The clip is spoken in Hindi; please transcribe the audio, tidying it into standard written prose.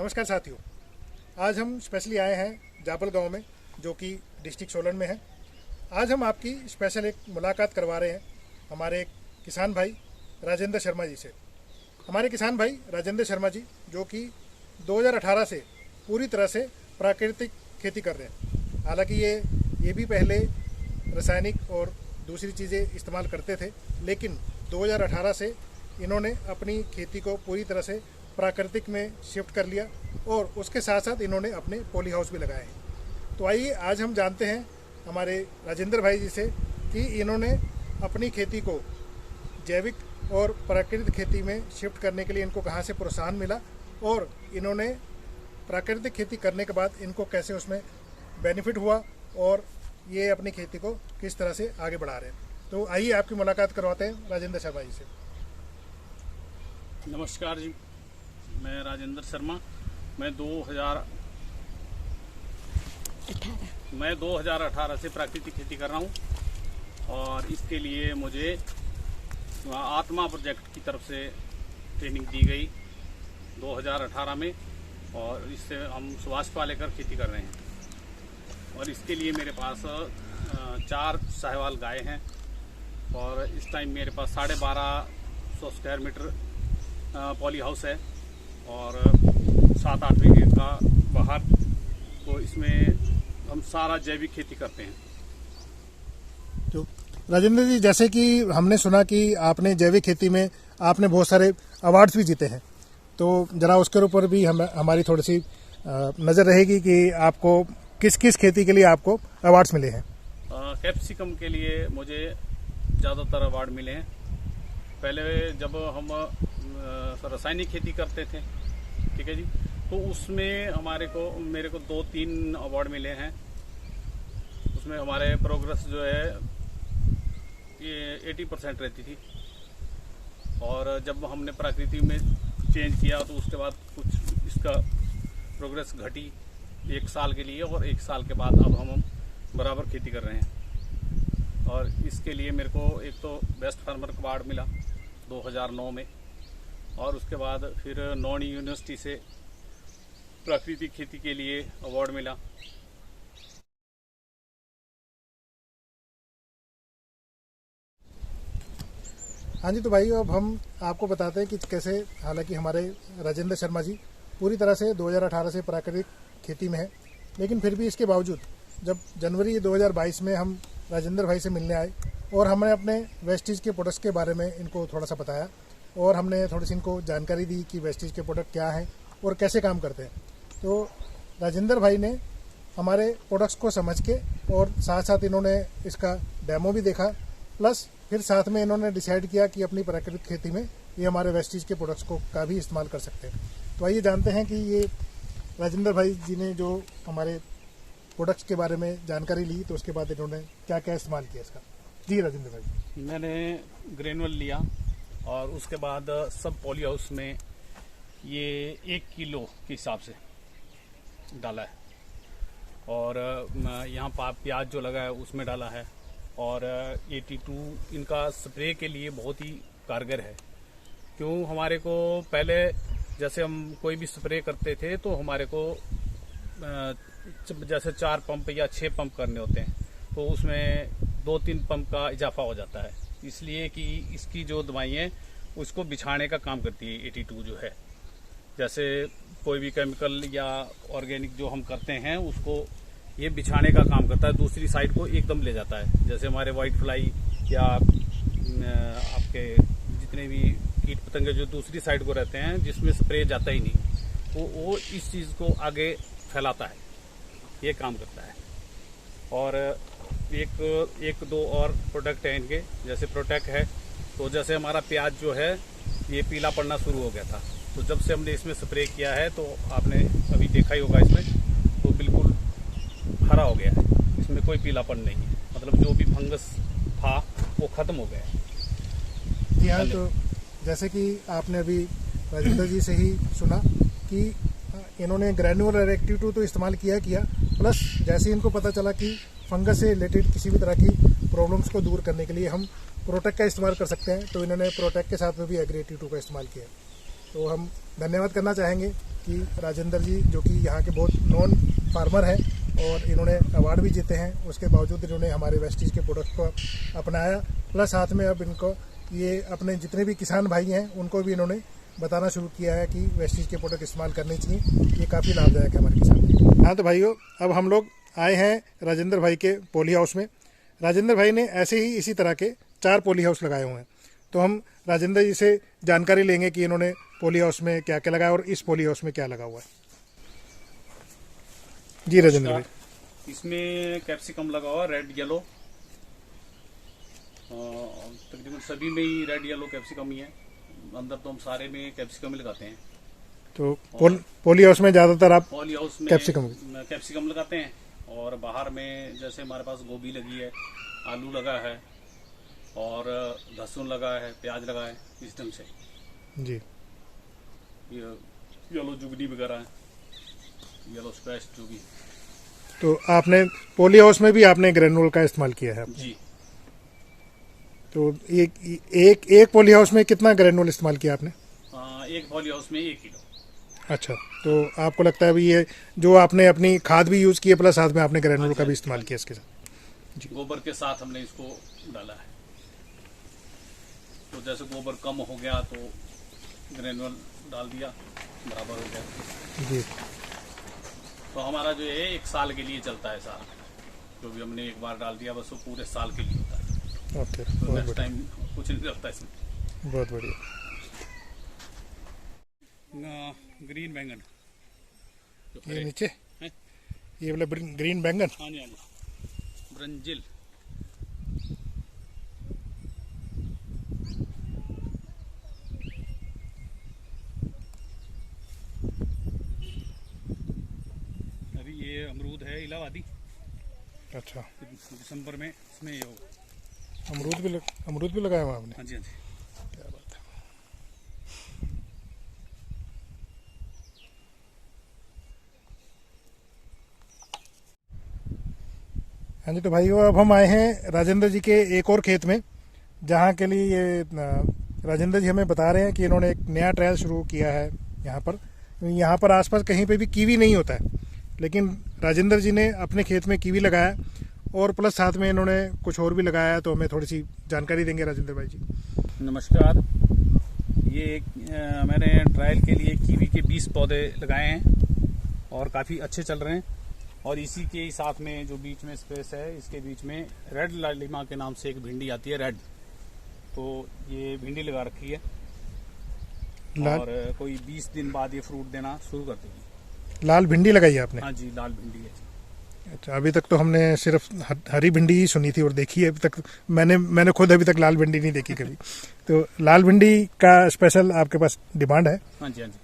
नमस्कार साथियों, आज हम स्पेशली आए हैं जापल गांव में, जो कि डिस्ट्रिक्ट सोलन में है। आज हम आपकी स्पेशल एक मुलाकात करवा रहे हैं हमारे एक किसान भाई राजेंद्र शर्मा जी से। हमारे किसान भाई राजेंद्र शर्मा जी जो कि 2018 से पूरी तरह से प्राकृतिक खेती कर रहे हैं। हालांकि ये भी पहले रासायनिक और दूसरी चीज़ें इस्तेमाल करते थे, लेकिन 2018 से इन्होंने अपनी खेती को पूरी तरह से प्राकृतिक में शिफ्ट कर लिया और उसके साथ साथ इन्होंने अपने पॉली हाउस भी लगाए हैं। तो आइए आज हम जानते हैं हमारे राजेंद्र भाई जी से कि इन्होंने अपनी खेती को जैविक और प्राकृतिक खेती में शिफ्ट करने के लिए इनको कहाँ से प्रोत्साहन मिला और इन्होंने प्राकृतिक खेती करने के बाद इनको कैसे उसमें बेनिफिट हुआ और ये अपनी खेती को किस तरह से आगे बढ़ा रहे हैं। तो आइए आपकी मुलाकात करवाते हैं राजेंद्र शर्मा जी से। नमस्कार जी, मैं राजेंद्र शर्मा। मैं 2018 से प्राकृतिक खेती कर रहा हूँ और इसके लिए मुझे आत्मा प्रोजेक्ट की तरफ से ट्रेनिंग दी गई 2018 में, और इससे हम सुभाष पा लेकर खेती कर रहे हैं। और इसके लिए मेरे पास 4 साहिवाल गाय हैं और इस टाइम मेरे पास 1250 स्क्वायर मीटर पॉली हाउस है और 7-8 बीघे का बाहर। तो इसमें हम सारा जैविक खेती करते हैं। तो राजेंद्र जी, जैसे कि हमने सुना कि आपने जैविक खेती में आपने बहुत सारे अवार्ड्स भी जीते हैं, तो जरा उसके ऊपर भी हमारी थोड़ी सी नज़र रहेगी कि आपको किस किस खेती के लिए आपको अवार्ड्स मिले हैं। कैप्सिकम के लिए मुझे ज़्यादातर अवार्ड मिले हैं। पहले जब हम रासायनिक खेती करते थे, ठीक है जी, तो उसमें मेरे को 2-3 अवार्ड मिले हैं। उसमें हमारे प्रोग्रेस जो है ये 80% रहती थी, और जब हमने प्राकृतिक में चेंज किया तो उसके बाद कुछ इसका प्रोग्रेस घटी 1 साल के लिए, और 1 साल के बाद अब हम बराबर खेती कर रहे हैं। और इसके लिए मेरे को एक तो बेस्ट फार्मर का अवार्ड मिला 2009 में, और उसके बाद फिर नॉन यूनिवर्सिटी से प्राकृतिक खेती के लिए अवार्ड मिला। हाँ जी, तो भाई अब हम आपको बताते हैं कि कैसे, हालांकि हमारे राजेंद्र शर्मा जी पूरी तरह से 2018 से प्राकृतिक खेती में है, लेकिन फिर भी इसके बावजूद जब जनवरी 2022 में हम राजेंद्र भाई से मिलने आए और हमने अपने वेस्टीज के प्रोडक्ट्स के बारे में इनको थोड़ा सा बताया और हमने थोड़ी सी इनको जानकारी दी कि वेस्टीज के प्रोडक्ट क्या हैं और कैसे काम करते हैं। तो राजेंद्र भाई ने हमारे प्रोडक्ट्स को समझ के और साथ साथ इन्होंने इसका डेमो भी देखा, प्लस फिर साथ में इन्होंने डिसाइड किया कि अपनी प्राकृतिक खेती में ये हमारे वेस्टीज के प्रोडक्ट्स को का भी इस्तेमाल कर सकते हैं। तो आइए जानते हैं कि ये राजेंद्र भाई जी ने जो हमारे प्रोडक्ट्स के बारे में जानकारी ली, तो उसके बाद इन्होंने क्या क्या इस्तेमाल किया इसका। जी राजेंद्र भाई। मैंने ग्रेनुअल लिया और उसके बाद सब पॉली हाउस में ये 1 किलो के हिसाब से डाला है, और यहाँ प्याज जो लगा है उसमें डाला है, और 82 इनका स्प्रे के लिए बहुत ही कारगर है। क्यों, हमारे को पहले जैसे हम कोई भी स्प्रे करते थे तो हमारे को जैसे 4 पंप या 6 पंप करने होते हैं, तो उसमें 2-3 पंप का इजाफा हो जाता है, इसलिए कि इसकी जो दवाई है उसको बिछाने का काम करती है 82 जो है। जैसे कोई भी केमिकल या ऑर्गेनिक जो हम करते हैं उसको ये बिछाने का काम करता है, दूसरी साइड को एकदम ले जाता है। जैसे हमारे वाइट फ्लाई या आपके जितने भी कीट पतंगे जो दूसरी साइड को रहते हैं जिसमें स्प्रे जाता ही नहीं, वो इस चीज़ को आगे फैलाता है, ये काम करता है। और एक दो और प्रोडक्ट है इनके, जैसे प्रोटेक्ट है। तो जैसे हमारा प्याज जो है ये पीला पड़ना शुरू हो गया था, तो जब से हमने इसमें स्प्रे किया है तो आपने अभी देखा ही होगा इसमें तो बिल्कुल हरा हो गया है, इसमें कोई पीलापन नहीं है, मतलब जो भी फंगस था वो खत्म हो गया है। जी हाँ, तो जैसे कि आपने अभी राजेंद्र जी से ही सुना कि इन्होंने ग्रेन्यूल और एक्टिव तो इस्तेमाल किया, प्लस जैसे इनको पता चला कि फंगस से रिलेटेड किसी भी तरह की प्रॉब्लम्स को दूर करने के लिए हम प्रोटेक्ट का इस्तेमाल कर सकते हैं, तो इन्होंने प्रोटेक्ट के साथ में भी एग्री 82 का इस्तेमाल किया। तो हम धन्यवाद करना चाहेंगे कि राजेंद्र जी जो कि यहाँ के बहुत नॉन फार्मर हैं और इन्होंने अवार्ड भी जीते हैं, उसके बावजूद इन्होंने हमारे वेस्टीज के प्रोडक्ट को अपनाया। प्लस साथ में अब इनको ये अपने जितने भी किसान भाई हैं उनको भी इन्होंने बताना शुरू किया है कि वेस्टीज के प्रोडक्ट इस्तेमाल करने चाहिए, ये काफ़ी लाभदायक है हमारे किसान। हाँ तो भाइयों, अब हम लोग आए हैं राजेंद्र भाई के पॉली हाउस में। राजेंद्र भाई ने ऐसे ही इसी तरह के 4 पॉली हाउस लगाए हुए हैं, तो हम राजेंद्र जी से जानकारी लेंगे कि इन्होंने पॉली हाउस में क्या क्या लगाया और इस पॉली हाउस में क्या लगा हुआ है। जी राजेंद्र भाई। इसमें कैप्सिकम लगा हुआ रेड येलो, तकरीबन सभी में ही रेड येलो कैप्सिकम ही है। अंदर तो हम सारे में कैप्सिकम ही लगाते हैं। तो पॉली हाउस में ज़्यादातर आप पॉली हाउस में कैप्सिकम लगाते हैं, और बाहर में जैसे हमारे पास गोभी लगी है, आलू लगा है और लहसुन लगा है, प्याज लगा है, इस ढंग से जी। ये येलो जुगनी वगैरह है, येलो स्प्रेश जो भी। तो आपने पॉली हाउस में भी आपने ग्रेनुल का इस्तेमाल किया है जी। तो एक पॉली हाउस में कितना ग्रेनुल इस्तेमाल किया आपने? एक पॉली हाउस में 1 किलो। अच्छा, तो आपको लगता है भी ये जो आपने अपनी खाद भी यूज़ की है प्लस साथ में आपने ग्रेनुल का भी इस्तेमाल किया इसके साथ? जी। गोबर के साथ हमने इसको डाला है, तो जैसे गोबर कम हो गया तो ग्रेनुल डाल दिया, बराबर हो गया जी। तो हमारा जो है 1 साल के लिए चलता है सारा, जो भी हमने एक बार डाल दिया बस वो पूरे साल के लिए होता है। ओके, तो नेक्स्ट टाइम कुछ नहीं लगता इसमें। बहुत बढ़िया। ग्रीन बैंगन ये नीचे है? ये वाला ग्रीन बैंगन। हाँ जी, हाँ जी, ब्रंजिल। अभी ये अमरूद है इलाहाबादी। अच्छा, दिसंबर में इसमें ये होगा। अमरूद भी लगाया हुआ आपने? हाँ जी, हाँ जी। क्या बात है। हाँ जी, तो भाइयों अब हम आए हैं राजेंद्र जी के एक और खेत में, जहाँ के लिए ये राजेंद्र जी हमें बता रहे हैं कि इन्होंने एक नया ट्रायल शुरू किया है यहाँ पर आसपास कहीं पे भी कीवी नहीं होता है, लेकिन राजेंद्र जी ने अपने खेत में कीवी लगाया और प्लस साथ में इन्होंने कुछ और भी लगाया है, तो हमें थोड़ी सी जानकारी देंगे राजेंद्र भाई जी। नमस्कार। ये मैंने ट्रायल के लिए कीवी के 20 पौधे लगाए हैं और काफ़ी अच्छे चल रहे हैं, और इसी के साथ में जो बीच में स्पेस है इसके बीच में रेड लालिमा के नाम से एक भिंडी आती है, रेड, तो ये भिंडी लगा रखी है और कोई 20 दिन बाद ये फ्रूट देना शुरू कर देगी। लाल भिंडी लगाई है आपने? हाँ जी, लाल भिंडी है। अच्छा, अभी तक तो हमने सिर्फ हरी भिंडी ही सुनी थी और देखी है, अभी तक मैंने खुद अभी तक लाल भिंडी नहीं देखी कभी। तो लाल भिंडी का स्पेशल आपके पास डिमांड है? हाँ जी, हाँ जी।